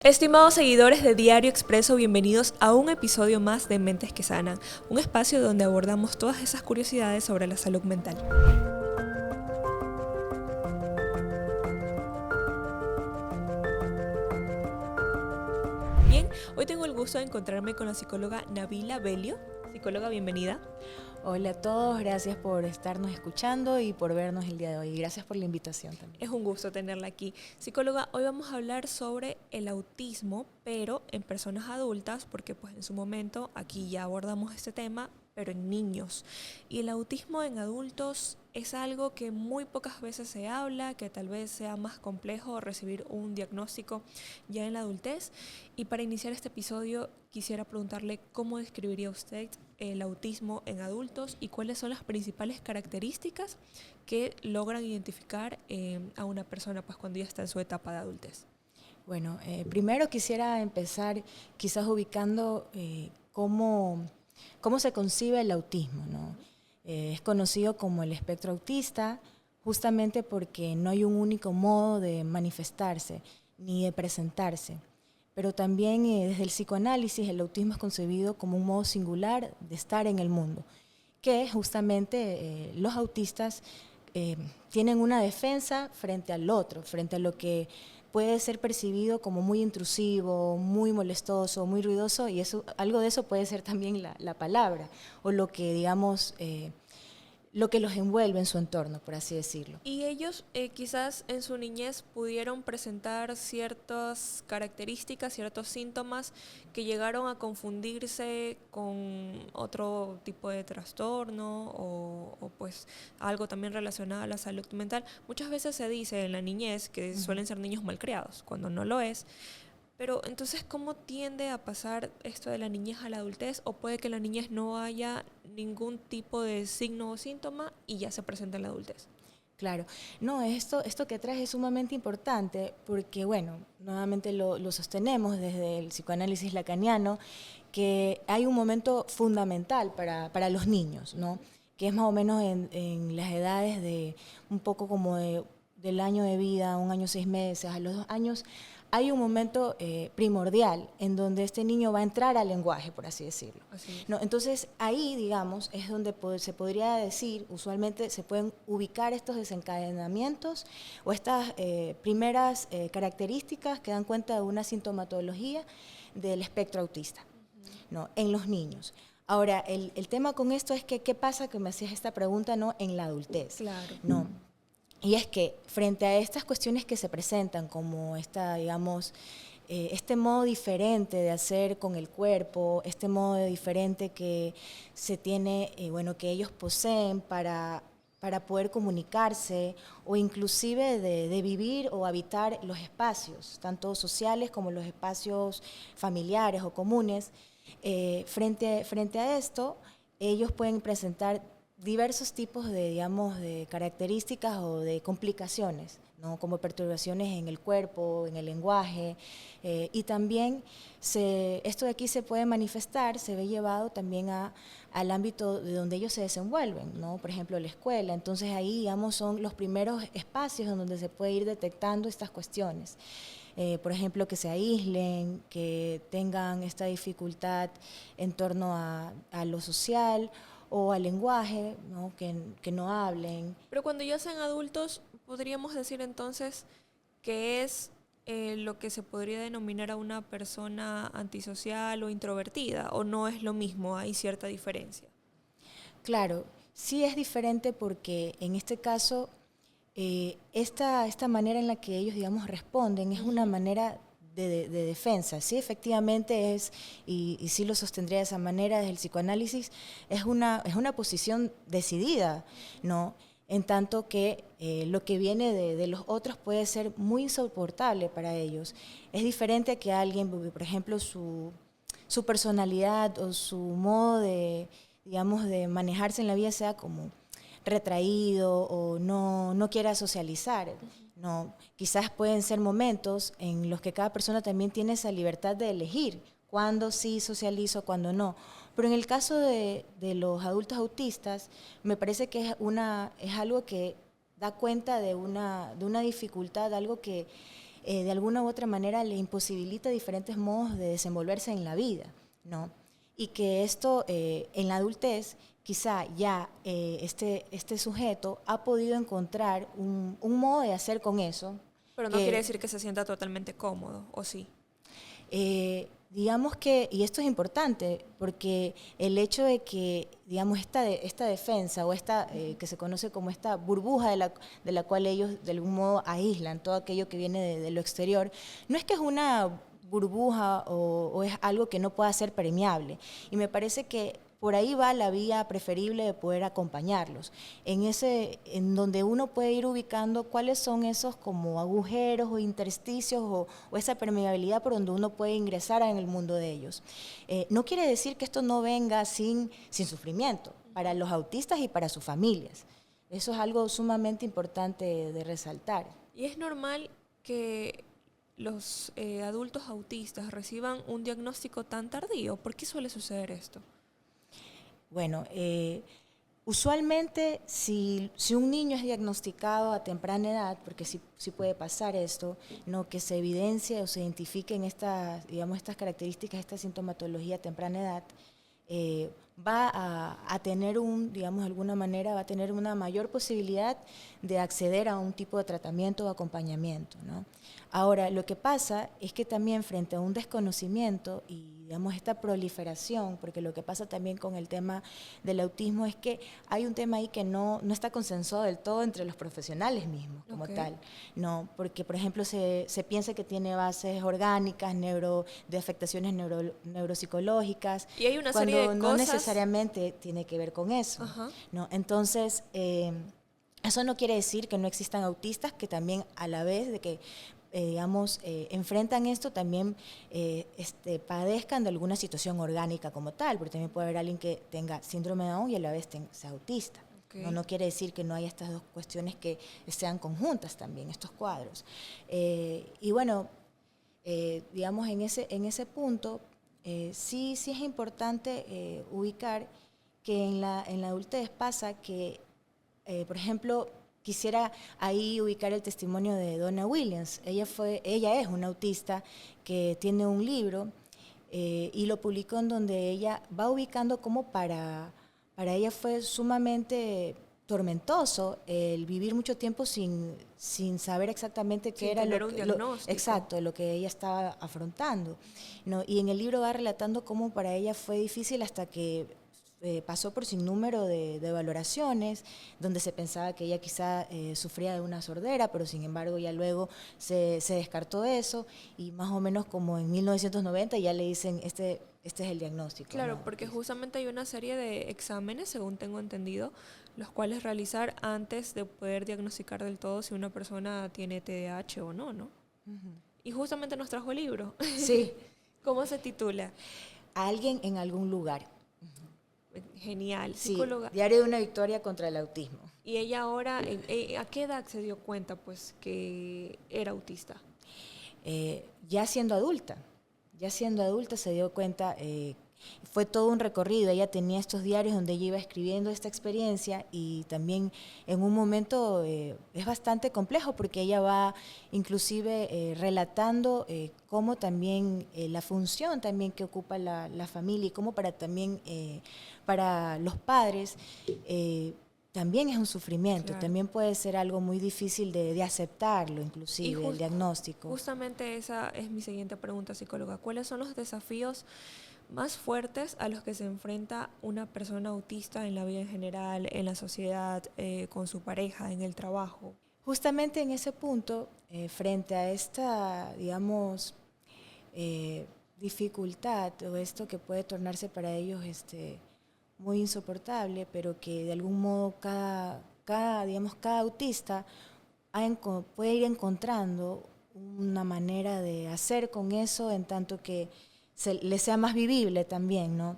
Estimados seguidores de Diario Expreso, bienvenidos a un episodio más de Mentes que Sanan, un espacio donde abordamos todas esas curiosidades sobre la salud mental. Bien, hoy tengo el gusto de encontrarme con la psicóloga Nabila Belio. Psicóloga, bienvenida. Hola a todos, gracias por estarnos escuchando y por vernos el día de hoy. Gracias por la invitación también. Es un gusto tenerla aquí. Psicóloga, hoy vamos a hablar sobre el autismo, pero en personas adultas, porque pues en su momento aquí ya abordamos este tema, pero en niños. Y el autismo en adultos es algo que muy pocas veces se habla, que tal vez sea más complejo recibir un diagnóstico ya en la adultez. Y para iniciar este episodio quisiera preguntarle cómo describiría usted el autismo en adultos y cuáles son las principales características que logran identificar a una persona pues, cuando ya está en su etapa de adultez. Bueno, primero quisiera empezar quizás ubicando cómo se concibe el autismo, ¿no? Es conocido como el espectro autista justamente porque no hay un único modo de manifestarse ni de presentarse. Pero también desde el psicoanálisis el autismo es concebido como un modo singular de estar en el mundo, que justamente los autistas tienen una defensa frente al otro, frente a lo que puede ser percibido como muy intrusivo, muy molestoso, muy ruidoso, y eso, algo de eso puede ser también la palabra, o lo que, digamos, lo que los envuelve en su entorno, por así decirlo. Y ellos quizás en su niñez pudieron presentar ciertas características, ciertos síntomas que llegaron a confundirse con otro tipo de trastorno o pues algo también relacionado a la salud mental. Muchas veces se dice en la niñez que suelen ser niños malcriados, cuando no lo es. Pero entonces, ¿cómo tiende a pasar esto de la niñez a la adultez? ¿O puede que en la niñez no haya ningún tipo de signo o síntoma y ya se presenta en la adultez? Claro, no, esto que traes es sumamente importante porque, bueno, nuevamente lo sostenemos desde el psicoanálisis lacaniano, que hay un momento fundamental para los niños, ¿no? Que es más o menos en las edades de un poco como del año de vida, 1 año 6 meses, a los 2 años, hay un momento primordial en donde este niño va a entrar al lenguaje, por así decirlo. Así es. ¿No? Entonces, ahí, digamos, es donde se podría decir, usualmente se pueden ubicar estos desencadenamientos o estas primeras características que dan cuenta de una sintomatología del espectro autista, ¿no? En los niños. Ahora, el tema con esto es que, ¿qué pasa? Que me hacías esta pregunta, ¿no? En la adultez. Claro. No. Y es que frente a estas cuestiones que se presentan como esta, digamos, este modo diferente de hacer con el cuerpo, este modo diferente que se tiene, bueno, que ellos poseen para poder comunicarse o inclusive de vivir o habitar los espacios, tanto sociales como los espacios familiares o comunes, frente a esto, ellos pueden presentar diversos tipos de, digamos, de características o de complicaciones, ¿no? Como perturbaciones en el cuerpo, en el lenguaje, y también esto de aquí se puede manifestar, se ve llevado también al ámbito de donde ellos se desenvuelven, ¿no? Por ejemplo, la escuela. Entonces ahí, digamos, son los primeros espacios en donde se puede ir detectando estas cuestiones. Por ejemplo, que se aíslen, que tengan esta dificultad en torno a lo social, o al lenguaje, ¿no? Que no hablen. Pero cuando ya sean adultos, podríamos decir entonces que es lo que se podría denominar a una persona antisocial o introvertida, o no es lo mismo, hay cierta diferencia. Claro, sí es diferente porque en este caso esta manera en la que ellos, digamos, responden es una manera de defensa. Sí, efectivamente es, y sí lo sostendría de esa manera desde el psicoanálisis, es una posición decidida, ¿no? En tanto que lo que viene de los otros puede ser muy insoportable para ellos. Es diferente a que alguien, por ejemplo, su personalidad o su modo de, digamos, de manejarse en la vida sea como retraído o no quiera socializar. No, quizás pueden ser momentos en los que cada persona también tiene esa libertad de elegir cuándo sí socializo, cuándo no. Pero en el caso de los adultos autistas, me parece que es algo que da cuenta de una dificultad, algo que de alguna u otra manera le imposibilita diferentes modos de desenvolverse en la vida, ¿no? Y que esto en la adultez, quizá ya este sujeto ha podido encontrar un modo de hacer con eso. Pero no quiere decir que se sienta totalmente cómodo, ¿o sí? Digamos que, y esto es importante, porque el hecho de que, digamos, esta defensa o esta que se conoce como esta burbuja de la cual ellos de algún modo aíslan todo aquello que viene de lo exterior, no es que es una burbuja o es algo que no pueda ser permeable. Y me parece que por ahí va la vía preferible de poder acompañarlos, en donde uno puede ir ubicando cuáles son esos como agujeros o intersticios o esa permeabilidad por donde uno puede ingresar en el mundo de ellos. No quiere decir que esto no venga sin sufrimiento para los autistas y para sus familias. Eso es algo sumamente importante de resaltar. Y es normal que los adultos autistas reciban un diagnóstico tan tardío. ¿Por qué suele suceder esto? Bueno, usualmente si un niño es diagnosticado a temprana edad, porque sí puede pasar esto, ¿no? Que se evidencie o se identifiquen estas características, esta sintomatología a temprana edad, va a tener digamos de alguna manera, va a tener una mayor posibilidad de acceder a un tipo de tratamiento o acompañamiento, ¿no? Ahora, lo que pasa es que también frente a un desconocimiento y digamos esta proliferación, porque lo que pasa también con el tema del autismo es que hay un tema ahí que no está consensuado del todo entre los profesionales mismos como tal, ¿no? Porque, por ejemplo, se piensa que tiene bases orgánicas, de afectaciones neuropsicológicas, y hay una cuando serie de no cosas necesariamente tiene que ver con eso, ¿no? Entonces, eso no quiere decir que no existan autistas que también a la vez de que enfrentan esto, también padezcan de alguna situación orgánica como tal, porque también puede haber alguien que tenga síndrome de Down y a la vez sea autista. No quiere decir que no haya estas dos cuestiones que sean conjuntas también, estos cuadros. Y bueno, digamos, en ese punto, sí es importante ubicar que en la adultez pasa que, por ejemplo, quisiera ahí ubicar el testimonio de Donna Williams. Ella es una autista que tiene un libro y lo publicó en donde ella va ubicando cómo para ella fue sumamente tormentoso el vivir mucho tiempo sin saber exactamente qué era lo que ella estaba afrontando, ¿no? Y en el libro va relatando cómo para ella fue difícil hasta que pasó por sinnúmero de valoraciones, donde se pensaba que ella quizá sufría de una sordera, pero sin embargo ya luego se descartó eso, y más o menos como en 1990 ya le dicen, este es el diagnóstico. Claro, ¿no? porque justamente hay una serie de exámenes, según tengo entendido, los cuales realizar antes de poder diagnosticar del todo si una persona tiene TDAH o no, ¿no? Uh-huh. Y justamente nos trajo el libro. Sí. ¿Cómo se titula? Alguien en algún lugar. Genial, sí, psicóloga. Diario de una victoria contra el autismo. Y ella ahora, ¿a qué edad se dio cuenta pues que era autista? Ya siendo adulta se dio cuenta, fue todo un recorrido. Ella tenía estos diarios donde ella iba escribiendo esta experiencia, y también en un momento es bastante complejo porque ella va inclusive relatando cómo también la función también que ocupa la familia, y cómo también para los padres también es un sufrimiento, claro. También puede ser algo muy difícil de aceptarlo, inclusive, el diagnóstico. Justamente esa es mi siguiente pregunta, psicóloga. ¿Cuáles son los desafíos más fuertes a los que se enfrenta una persona autista en la vida en general, en la sociedad, con su pareja, en el trabajo? Justamente en ese punto, frente a esta, digamos, dificultad, o esto que puede tornarse para ellos muy insoportable, pero que de algún modo cada autista puede ir encontrando una manera de hacer con eso, en tanto que le sea más vivible también, ¿no?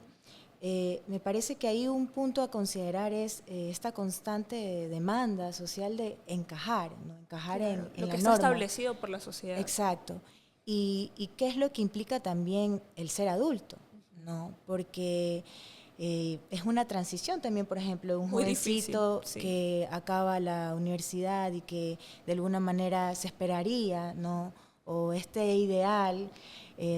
Me parece que ahí un punto a considerar es esta constante demanda social de encajar, ¿no? Encajar claro, en la norma. Lo que está establecido por la sociedad. Exacto. Y qué es lo que implica también el ser adulto, ¿no? Porque es una transición también, por ejemplo, un muy jovencito difícil, sí. Que acaba la universidad y que de alguna manera se esperaría, ¿no? o este ideal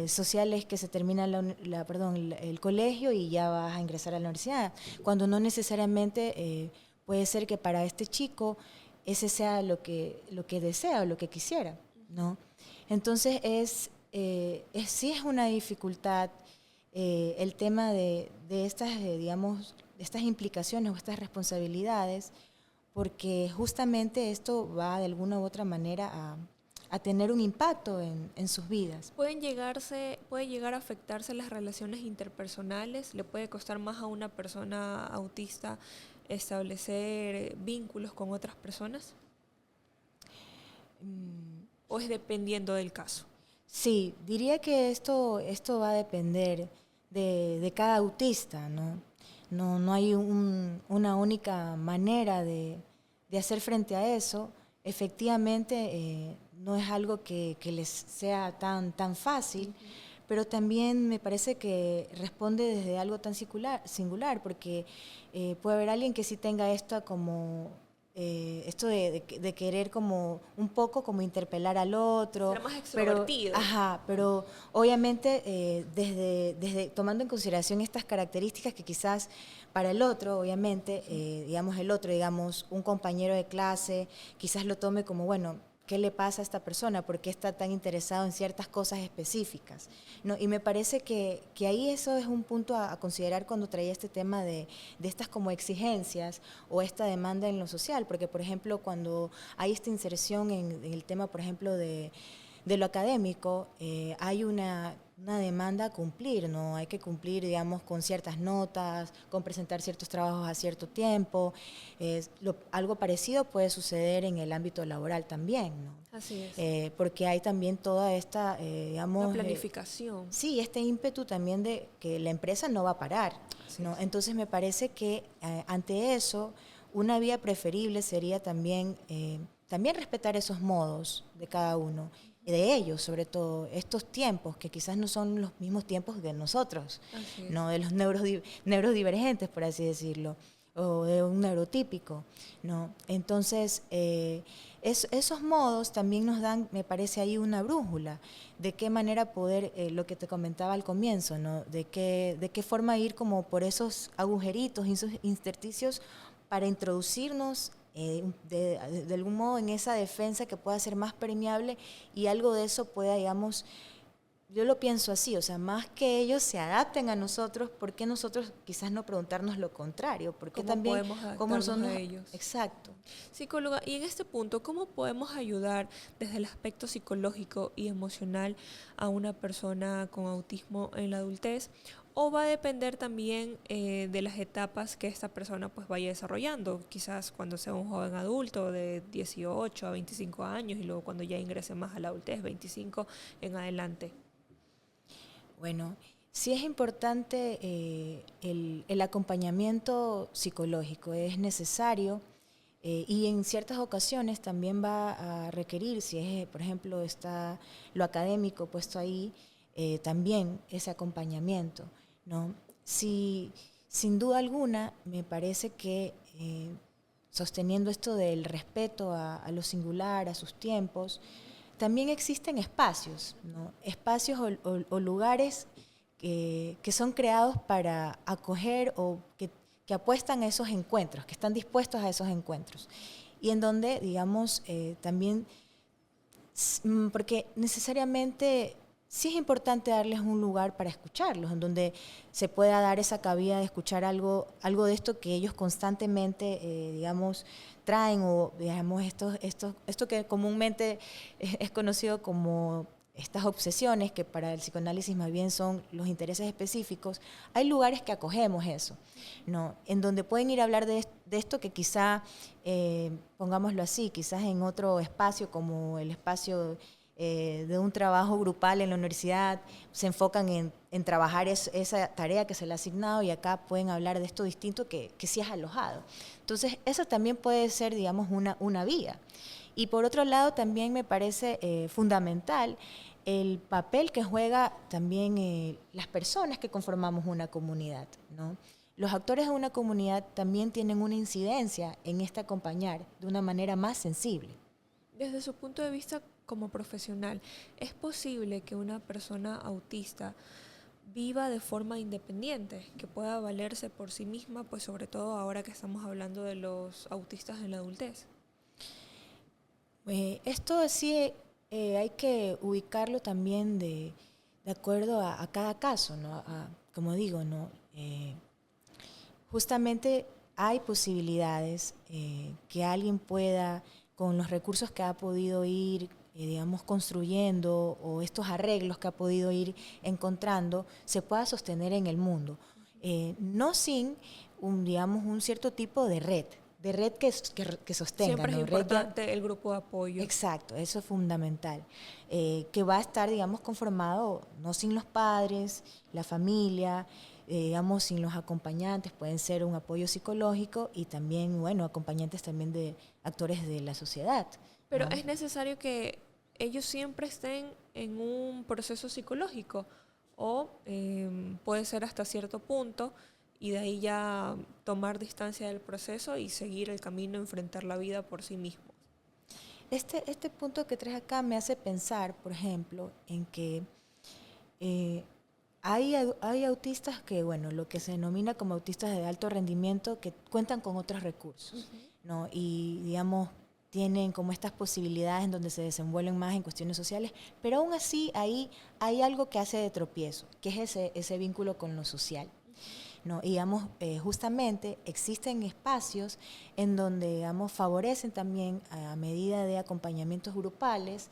social es que se termina el colegio y ya vas a ingresar a la universidad, cuando no necesariamente puede ser que para este chico ese sea lo que desea o lo que quisiera, ¿no? Entonces sí es una dificultad el tema de estas, digamos, estas implicaciones o estas responsabilidades, porque justamente esto va de alguna u otra manera a tener un impacto en sus vidas. Puede llegar a afectarse las relaciones interpersonales, le puede costar más a una persona autista establecer vínculos con otras personas, o es dependiendo del caso. Sí, diría que esto va a depender de cada autista, ¿no? No hay una única manera de hacer frente a eso. Efectivamente, no es algo que les sea tan fácil, pero también me parece que responde desde algo tan singular, porque puede haber alguien que sí tenga esto como esto de querer como un poco como interpelar al otro, Ser más extrovertido. pero obviamente desde tomando en consideración estas características que quizás para el otro, obviamente, digamos un compañero de clase, quizás lo tome como, bueno, ¿qué le pasa a esta persona? ¿Por qué está tan interesado en ciertas cosas específicas? ¿No? Y me parece que ahí eso es un punto a considerar cuando traía este tema de estas como exigencias o esta demanda en lo social, porque por ejemplo cuando hay esta inserción en el tema, por ejemplo, de lo académico, hay una demanda a cumplir, ¿no? Hay que cumplir, digamos, con ciertas notas, con presentar ciertos trabajos a cierto tiempo. Algo parecido puede suceder en el ámbito laboral también, ¿no? Así es. Porque hay también toda esta, digamos... Una planificación. Sí, este ímpetu también de que la empresa no va a parar, ¿no? Entonces me parece que ante eso, una vía preferible sería también respetar esos modos de cada uno, de ellos sobre todo, estos tiempos que quizás no son los mismos tiempos de nosotros, ¿no? De los neurodivergentes, por así decirlo, o de un neurotípico, ¿no? Entonces, esos modos también nos dan, me parece, ahí una brújula de qué manera poder, lo que te comentaba al comienzo, ¿no? De qué forma ir como por esos agujeritos, esos intersticios para introducirnos de algún modo en esa defensa que pueda ser más permeable y algo de eso pueda, digamos, yo lo pienso así, o sea, más que ellos se adapten a nosotros, ¿por qué nosotros quizás no preguntarnos lo contrario? ¿Por qué ¿Cómo también podemos adaptarnos a ellos? Exacto. Psicóloga, y en este punto, ¿cómo podemos ayudar desde el aspecto psicológico y emocional a una persona con autismo en la adultez? ¿O va a depender también de las etapas que esta persona pues vaya desarrollando? Quizás cuando sea un joven adulto de 18 a 25 años y luego cuando ya ingrese más a la adultez, 25 en adelante. Bueno, sí es importante el acompañamiento psicológico, es necesario y en ciertas ocasiones también va a requerir, si es, por ejemplo, está lo académico puesto ahí, también ese acompañamiento, ¿no? Si, sin duda alguna, me parece que sosteniendo esto del respeto a lo singular, a sus tiempos, también existen espacios, ¿no? Espacios o lugares que son creados para acoger o que apuestan a esos encuentros, que están dispuestos a esos encuentros. Y en donde, digamos, también, porque necesariamente sí es importante darles un lugar para escucharlos, en donde se pueda dar esa cabida de escuchar algo de esto que ellos constantemente, digamos, traen o, digamos, esto que comúnmente es conocido como estas obsesiones, que para el psicoanálisis más bien son los intereses específicos. Hay lugares que acogemos eso, ¿no? En donde pueden ir a hablar de esto que quizá, pongámoslo así, quizás en otro espacio como el espacio de un trabajo grupal en la universidad, se enfocan en trabajar esa tarea que se le ha asignado y acá pueden hablar de esto distinto que sí es alojado. Entonces, eso también puede ser, digamos, una vía. Y por otro lado, también me parece fundamental el papel que juega también las personas que conformamos una comunidad, ¿no? Los actores de una comunidad también tienen una incidencia en este acompañar de una manera más sensible. Desde su punto de vista, como profesional, ¿es posible que una persona autista viva de forma independiente, que pueda valerse por sí misma, pues sobre todo ahora que estamos hablando de los autistas en la adultez? Esto sí hay que ubicarlo también de acuerdo a cada caso, ¿no? Como digo, ¿no? Justamente hay posibilidades que alguien pueda, con los recursos que ha podido ir, digamos, construyendo o estos arreglos que ha podido ir encontrando, se pueda sostener en el mundo. No sin, digamos, un cierto tipo de red que sostenga. Siempre es ¿no? importante el grupo de apoyo. Exacto, eso es fundamental. Que va a estar, digamos, conformado no sin los padres, la familia, digamos, sin los acompañantes, pueden ser un apoyo psicológico y también, bueno, acompañantes también de actores de la sociedad. Pero ¿no? es necesario que ellos siempre estén en un proceso psicológico o puede ser hasta cierto punto y de ahí ya tomar distancia del proceso y seguir el camino, enfrentar la vida por sí mismo. Este punto que traes acá me hace pensar, por ejemplo, en que eh, hay autistas que, bueno, lo que se denomina como autistas de alto rendimiento que cuentan con otros recursos, ¿no? Y, digamos, tienen como estas posibilidades en donde se desenvuelven más en cuestiones sociales, pero aún así ahí hay algo que hace de tropiezo, que es ese vínculo con lo social. ¿No? Y digamos, justamente existen espacios en donde digamos, favorecen también a medida de acompañamientos grupales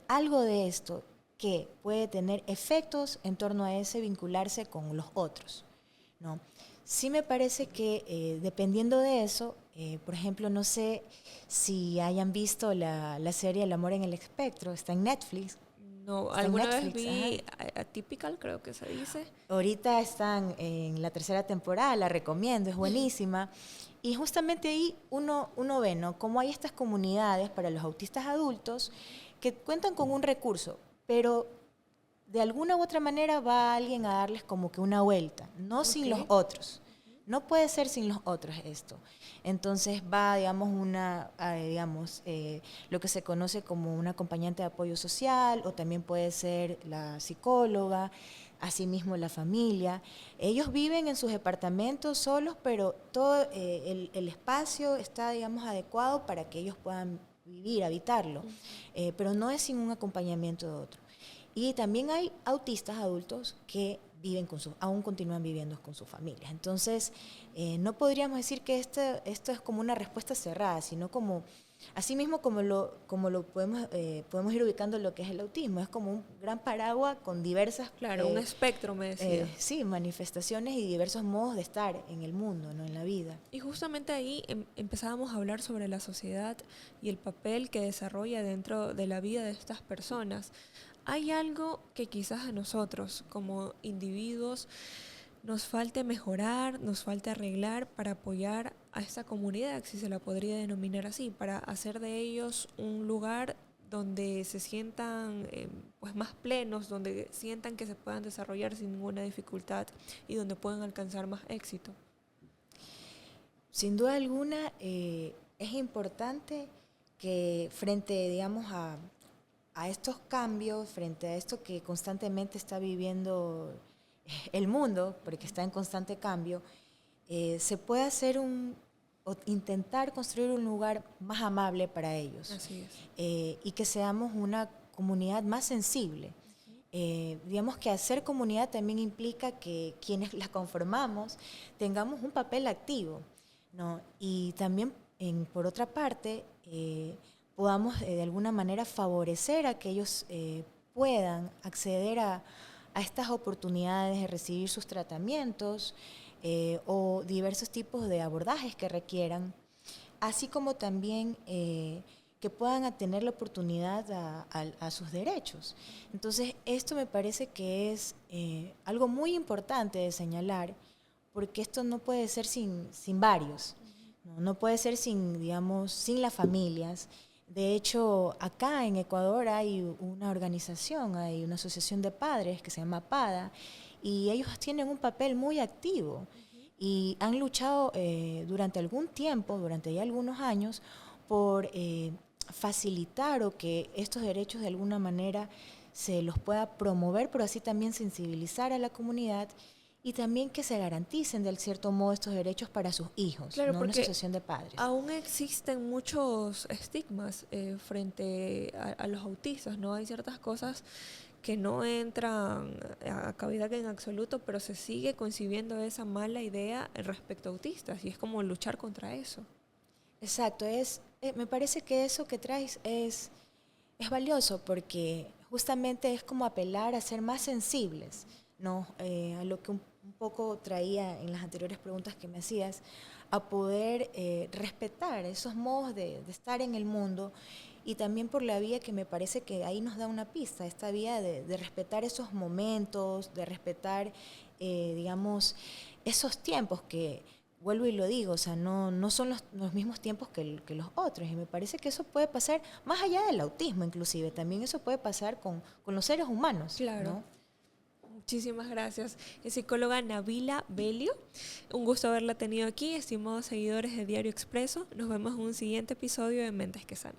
algo de esto que puede tener efectos en torno a ese vincularse con los otros. ¿No? Sí me parece que dependiendo de eso, por ejemplo, no sé si hayan visto la serie El amor en el espectro, está en Netflix. No, Está en alguna vez Netflix, ajá. vi Atypical, creo que se dice. Ahorita están en la tercera temporada, la recomiendo, es buenísima. Y justamente ahí uno ve, ¿no? Cómo hay estas comunidades para los autistas adultos que cuentan con un recurso, pero de alguna u otra manera va alguien a darles como que una vuelta, no sin los Ok. otros. No puede ser sin los otros esto. Entonces va, digamos, lo que se conoce como un acompañante de apoyo social o también puede ser la psicóloga, asimismo la familia. Ellos viven en sus departamentos solos, pero todo el espacio está, digamos, adecuado para que ellos puedan vivir, habitarlo, pero no es sin un acompañamiento de otro. Y también hay autistas adultos que viven aún continúan viviendo con sus familias. Entonces, no podríamos decir que esto es como una respuesta cerrada, sino como, así mismo como lo podemos ir ubicando lo que es el autismo, es como un gran paraguas con diversas Claro, un espectro, me decía. sí, manifestaciones y diversos modos de estar en el mundo, ¿no? En la vida. Y justamente ahí empezábamos a hablar sobre la sociedad y el papel que desarrolla dentro de la vida de estas personas. Hay algo que quizás a nosotros como individuos nos falte mejorar, nos falte arreglar para apoyar a esta comunidad, si se la podría denominar así, para hacer de ellos un lugar donde se sientan pues más plenos, donde sientan que se puedan desarrollar sin ninguna dificultad y donde puedan alcanzar más éxito. Sin duda alguna, es importante que frente, digamos, a estos cambios, frente a esto que constantemente está viviendo el mundo, porque está en constante cambio, se puede hacer o intentar construir un lugar más amable para ellos. Así es. Y que seamos una comunidad más sensible. Digamos que hacer comunidad también implica que quienes la conformamos tengamos un papel activo, ¿no? Y también, por otra parte, podamos de alguna manera favorecer a que ellos puedan acceder a estas oportunidades de recibir sus tratamientos o diversos tipos de abordajes que requieran, así como también que puedan tener la oportunidad a sus derechos. Entonces, esto me parece que es algo muy importante de señalar, porque esto no puede ser sin varios, no puede ser sin, digamos, sin las familias. De hecho, acá en Ecuador hay una organización, hay una asociación de padres que se llama PADA, y ellos tienen un papel muy activo y han luchado durante algún tiempo, durante ya algunos años, por facilitar o que estos derechos de alguna manera se los pueda promover, pero así también sensibilizar a la comunidad y también que se garanticen de cierto modo estos derechos para sus hijos, Claro, no una porque asociación de padres. aún existen muchos estigmas frente a los autistas, ¿no? Hay ciertas cosas que no entran a cabida en absoluto, pero se sigue concibiendo esa mala idea respecto a autistas y es como luchar contra eso. Exacto, me parece que eso que traes es valioso porque justamente es como apelar a ser más sensibles, ¿no? A lo que un poco traía en las anteriores preguntas que me hacías, a poder respetar esos modos de estar en el mundo y también por la vía que me parece que ahí nos da una pista, esta vía de respetar esos momentos, de respetar, digamos, esos tiempos que vuelvo y lo digo, o sea, no son los mismos tiempos que los otros. Y me parece que eso puede pasar, más allá del autismo inclusive, también eso puede pasar con los seres humanos, Claro. ¿no? Muchísimas gracias. Es psicóloga Nabila Belio. Un gusto haberla tenido aquí, estimados seguidores de Diario Expreso. Nos vemos en un siguiente episodio de Mentes que Sana.